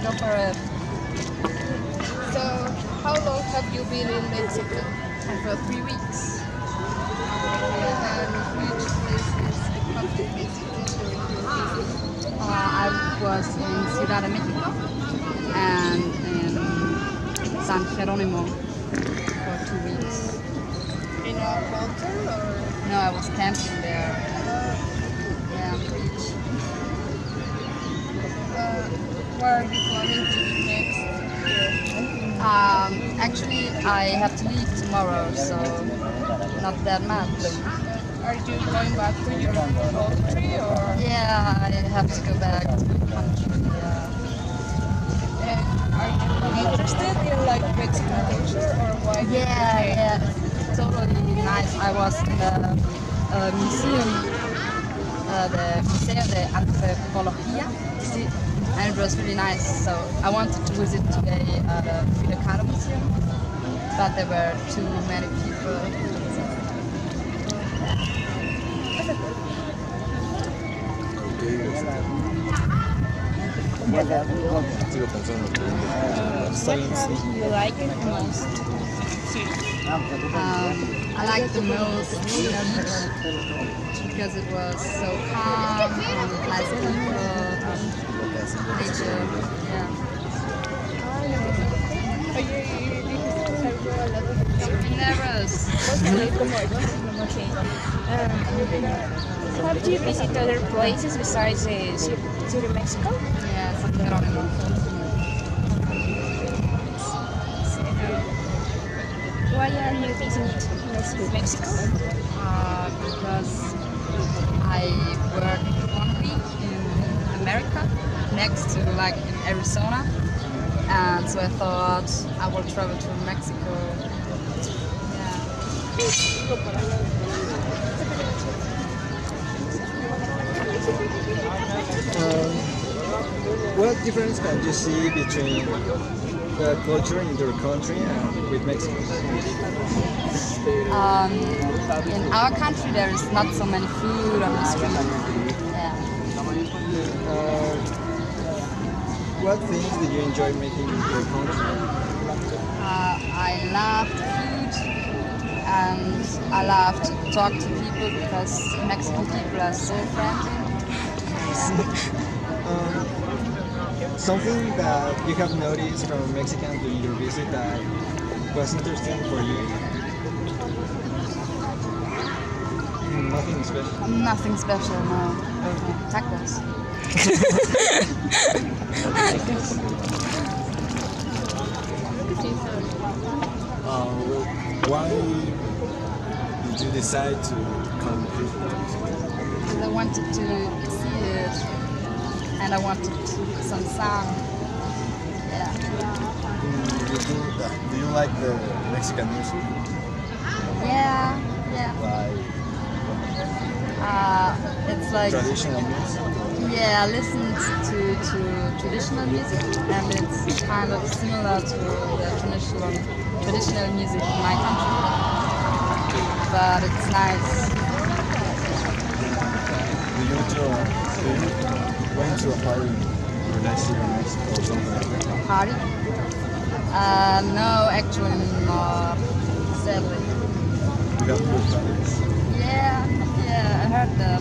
Go for it. So, how long have you been in Mexico? For 3 weeks. And which places you have to visit during your visit? I was in Ciudad de Mexico and in San Jerónimo for 2 weeks. In a hotel or? No, I was camping there. Yeah, on the beach. Where are you planning to be next? Actually, I have to leave tomorrow, so not that much. Are you going back to your country or? Yeah, I have to go back to the country. Are you interested in like Mexican culture or why? Yeah, it's totally nice. I was in the museum, the Museo de Antropología, and it was really nice. So I wanted to visit today the Frida Kahlo Museum, but there were too many people. You like it most? I liked the most the beach because it was so calm and nice people and nature. Yeah. Nervous. Have you visited other places besides City of Mexico? Yeah, San Jerónimo. Why are you visiting Mexico? Because I worked 1 week in America, next to like in Arizona, and so I thought I will travel to Mexico. What difference can you see between the culture in your country and with Mexico? In our country, there is not so many food on the street. Yeah. What things did you enjoy making in your country? I love food and I love to talk to people because Mexican people are so friendly. Something that you have noticed from Mexicans during your visit that was interesting for you? Nothing special. Nothing special, no. Tacos. Why did you decide to come here? I wanted to see it and I wanted some sun. Yeah. Do you like the Mexican music? Yeah. It's like Traditional music? yeah, I listened to traditional music and it's kind of similar to the traditional music in my country. But it's nice. Went to a party when I see in Mexico or something like that? Party? No, actually not. Sadly. You got good parties? Yeah, I heard that.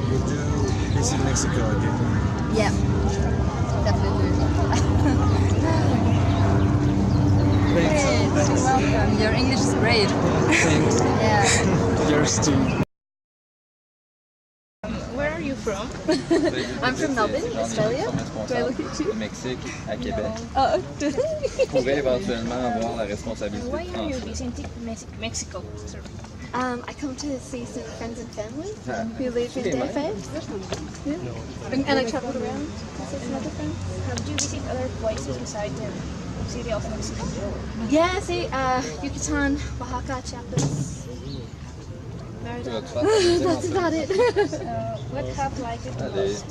Would you visit Mexico again? Yeah, definitely. Great, you're welcome. Your English is great. Thanks. Yeah. Yours too. Where are you from? I'm from Melbourne, Australia. Do I look at you? Au Mexique, à Québec, Oh, pourrait éventuellement avoir la responsabilité why de are you transfert. visiting Mexico? Sorry. I come to see some friends and family who live in Fairfax. Yeah. And I travelled around to see some other friends. Have you visited other places besides the city of Mexico? Yeah, I see Yucatan, Oaxaca, Chiapas, Merida. That's about it. What have you liked the Allez. most?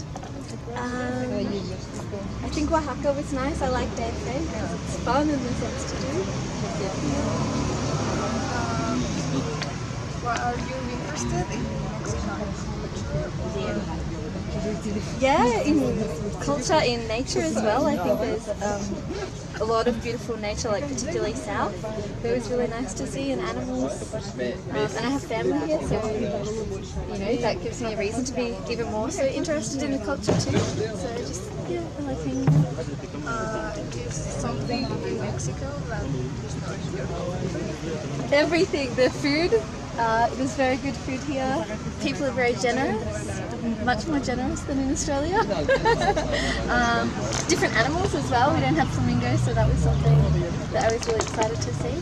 I think Oaxaca was nice. I like DFA because it's fun and there's lots to do. Why are you interested in Mexican culture? Yeah, in culture, in nature as well. I think there's a lot of beautiful nature, like particularly south. It was really nice to see, and animals. And I have family here, so that gives me a reason to be even more so interested in the culture too. So just I like hanging out. Is something in Mexico that is not here? Everything, the food. There's very good food here. People are very generous, much more generous than in Australia. Different animals as well. We don't have flamingos, so that was something that I was really excited to see.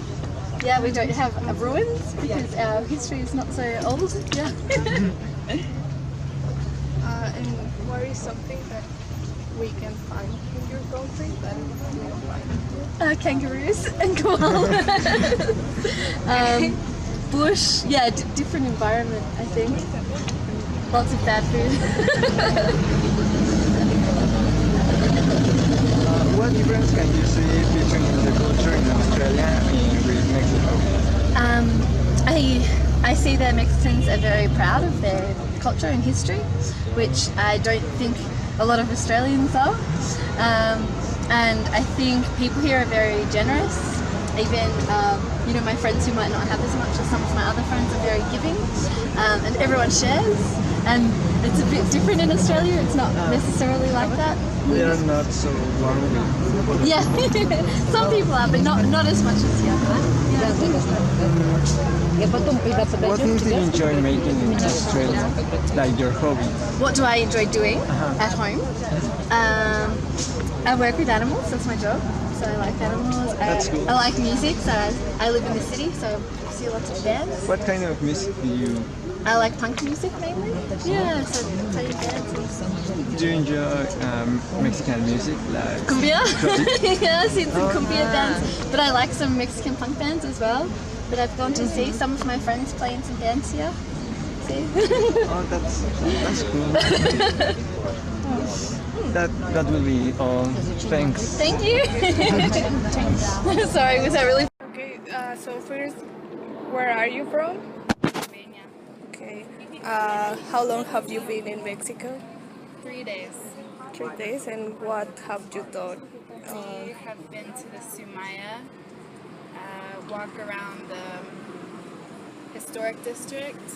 Yeah, we don't have ruins because our history is not so old. Yeah. And what is something that we can find in your country that we don't find? Kangaroos and koalas. Bush, yeah, different environment, I think. Lots of bad food. What difference can you see between the culture in Australia and with Mexico? I see that Mexicans are very proud of their culture and history, which I don't think a lot of Australians are. And I think people here are very generous. Even, my friends who might not have as much as some of my other friends are very giving, and everyone shares. And it's a bit different in Australia. It's not necessarily like that. They are not so warm. Yeah, some people are, but not as much as here. What things do you enjoy making in Australia? Like your hobby? What do I enjoy doing at home? I work with animals. That's my job. So I like animals. That's cool. I like music. So I live in the city, so I see lots of bands. What kind of music do you? I like punk music mainly. Yeah, so playing bands. Do you enjoy Mexican music like Cumbia? Yeah, I've seen some cumbia bands, but I like some Mexican punk bands as well that I've gone to see. Some of my friends play in some bands here. See? Oh, that's cool. That will be all. Thanks. Thank you. Sorry, was that really? Okay, so first, where are you from? Albania. Okay. How long have you been in Mexico? 3 days. 3 days, and what have you done? We have been to the Sumaya, walk around the historic district.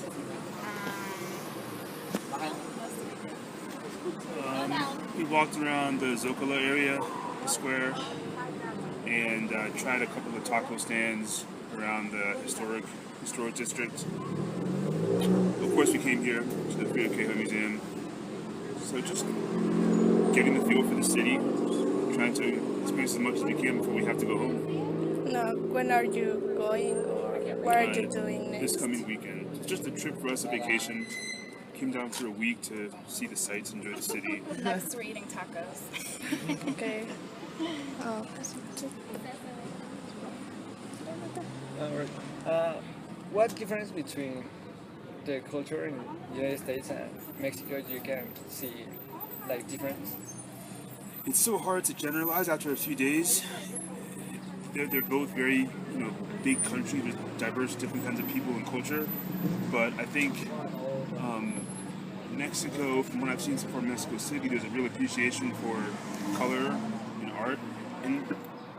We walked around the Zocalo area, the square, and tried a couple of taco stands around the historic district. Of course, we came here to the Frida Kahlo Museum. So just getting the feel for the city, trying to experience as much as we can before we have to go home. No, when are you going, or what are you doing next? This coming weekend. It's just a trip for us, a vacation. Came down for a week to see the sights, enjoy the city. Next, we're eating tacos. Okay. Alright. What difference between the culture in the United States and Mexico you can see, like difference? It's so hard to generalize after a few days. They're both very, big countries with diverse, different kinds of people and culture. But I think Mexico, from what I've seen so far in Mexico City, there's a real appreciation for color and art. And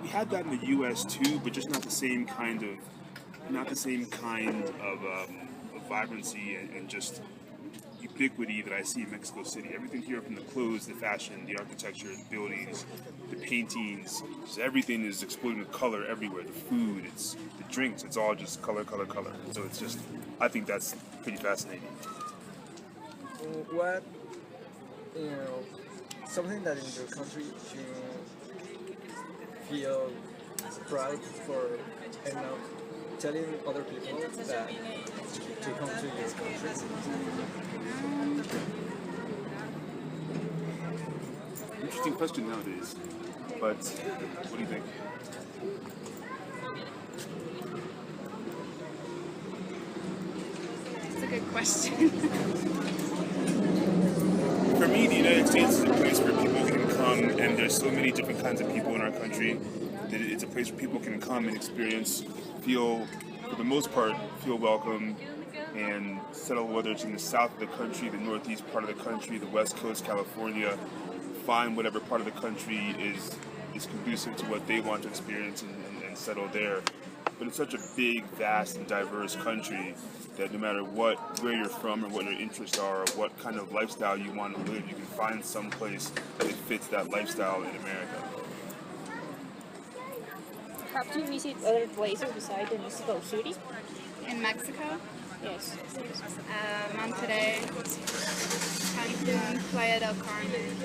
we had that in the U.S. too, but just not the same kind of vibrancy and just ubiquity that I see in Mexico City. Everything here, from the clothes, the fashion, the architecture, the buildings, the paintings, just everything is exploding with color everywhere. The food, the drinks, it's all just color, color, color. So it's just, I think that's pretty fascinating. What, something that in your country you feel proud for, telling other people that to come to your country? Interesting question nowadays, but what do you think? That's a good question. For me, the United States is a place where people can come, and there's so many different kinds of people in our country that it's a place where people can come and experience, feel, for the most part, feel welcome, and settle, whether it's in the south of the country, the northeast part of the country, the west coast, California, find whatever part of the country is conducive to what they want to experience and settle there. But it's such a big, vast, and diverse country that no matter where you're from or what your interests are or what kind of lifestyle you want to live, you can find some place that fits that lifestyle in America. Have you visited other places besides the Mexico City? In Mexico, Yes. Monterrey, Cancun, Playa del Carmen.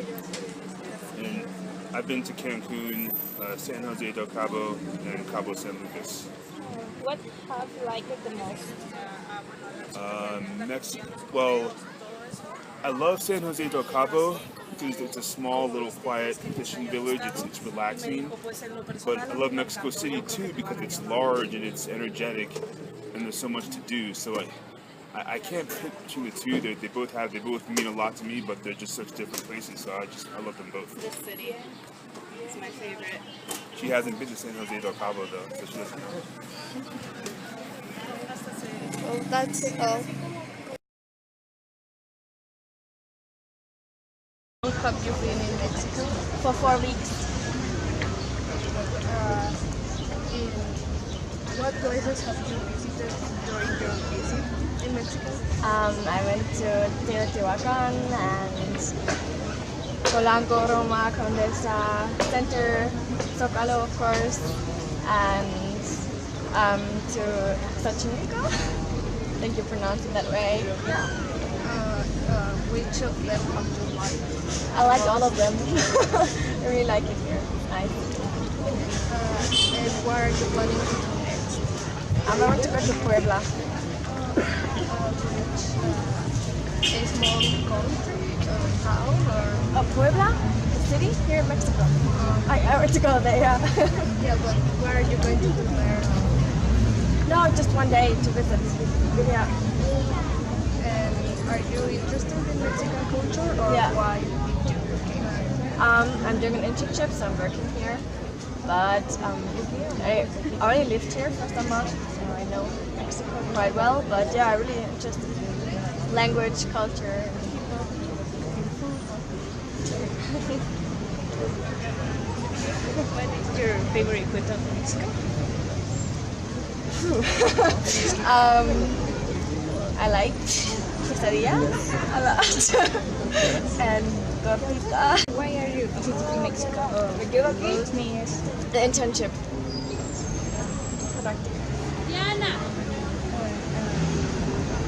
And I've been to Cancun, San Jose del Cabo, and Cabo San Lucas. What have you liked the most? Mexico. Well, I love San Jose del Cabo because it's a small, little, quiet fishing village. It's relaxing. But I love Mexico City too because it's large and it's energetic, and there's so much to do. So I can't pick between the two. They both mean a lot to me, but they're just such different places. So I love them both. The city is my favorite. She hasn't been to San Jose del Cabo though, so she doesn't know. Well, that's all. How long have you been in Mexico? For 4 weeks. What places have you visited during your visit in Mexico? I went to Teotihuacan and Polanco, Roma, Condesa, Center, Zocalo, of course, and to Xochimilco. I think you pronounce it that way. Yeah. Which of them have you liked? I like all of them. I really like it here. It's nice. And where are you planning to go next? I'm going to go to Puebla. A small country, town, or? Puebla, the city here in Mexico. I want to go there. Yeah. Yeah, but where are you going to go there? No, just one day to visit. Yeah. And are you interested in Mexican culture, or Yeah. why did you came here? I'm doing an internship, so I'm working here. But I already lived here for some months, so I know Mexico quite well. But yeah, I'm really interested in language, culture, and people. What is your favorite food of Mexico? I like quesadillas a lot and gordita. Why are you visiting Mexico? The internship.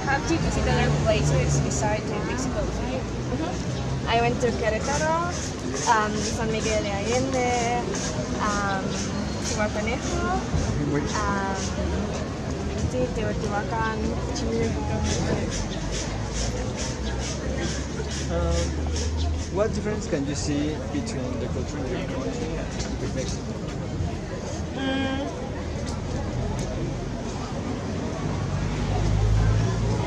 Have you visited other places besides the Mexico City? I went to Querétaro, San Miguel de Allende, Zihuatanejo, Teotihuacan, What difference can you see between the culture in your country and with Mexico?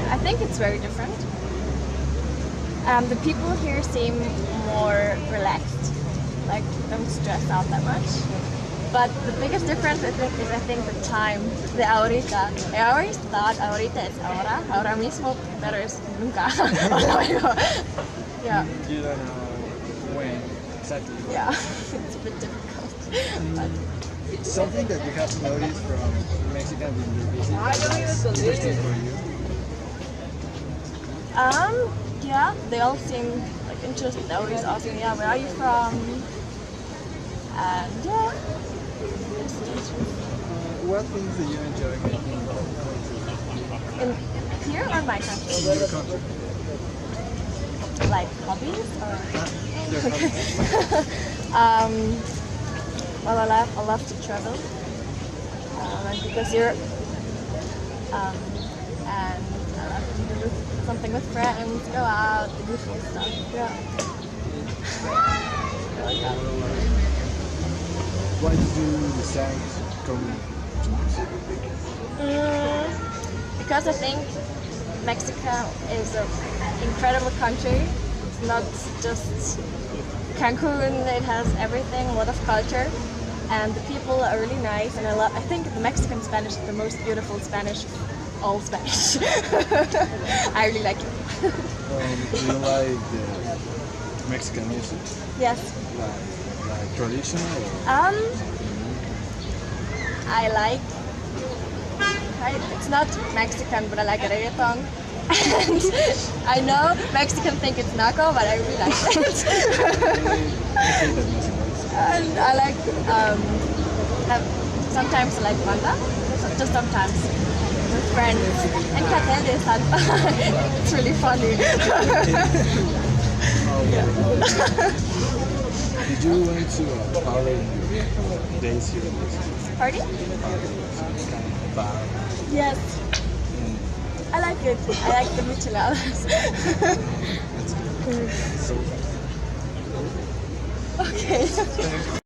I think it's very different. The people here seem more relaxed, like don't stress out that much. But the biggest difference is I think the time, the ahorita. I always thought ahorita is ahora mismo, pero es nunca. O luego. Yeah, You don't know when exactly. yeah, it's a bit difficult. But Something that you have noticed from Mexicans in your visit that's interesting for you. yeah, they all seem like interested. They always ask me, yeah, where are you from? And yeah. What things do you enjoy making in your country? In here or my country? In your country? Like hobbies or? Your country. Well, I love to travel because you're and I love to do something with friends, go out, do cool stuff. Yeah. I like that. Why did you decide to come to Mexico? Because I think Mexico is an incredible country. It's not just Cancun, it has everything, a lot of culture, and the people are really nice. And I think the Mexican Spanish is the most beautiful Spanish all Spanish. I really like it. Do you like the Mexican music? Yes. Like traditional or I like. It's not Mexican, but I like reggaeton. And I know Mexican think it's naco, but I really like it. favorite music? And I like sometimes I like banda, just sometimes with friends. And cartel is fun. It's really funny. Did you went to a party in your days here in Mexico? Party? Some kind of bar? Yes. I like it. I like the micheladas. That's good. So Okay.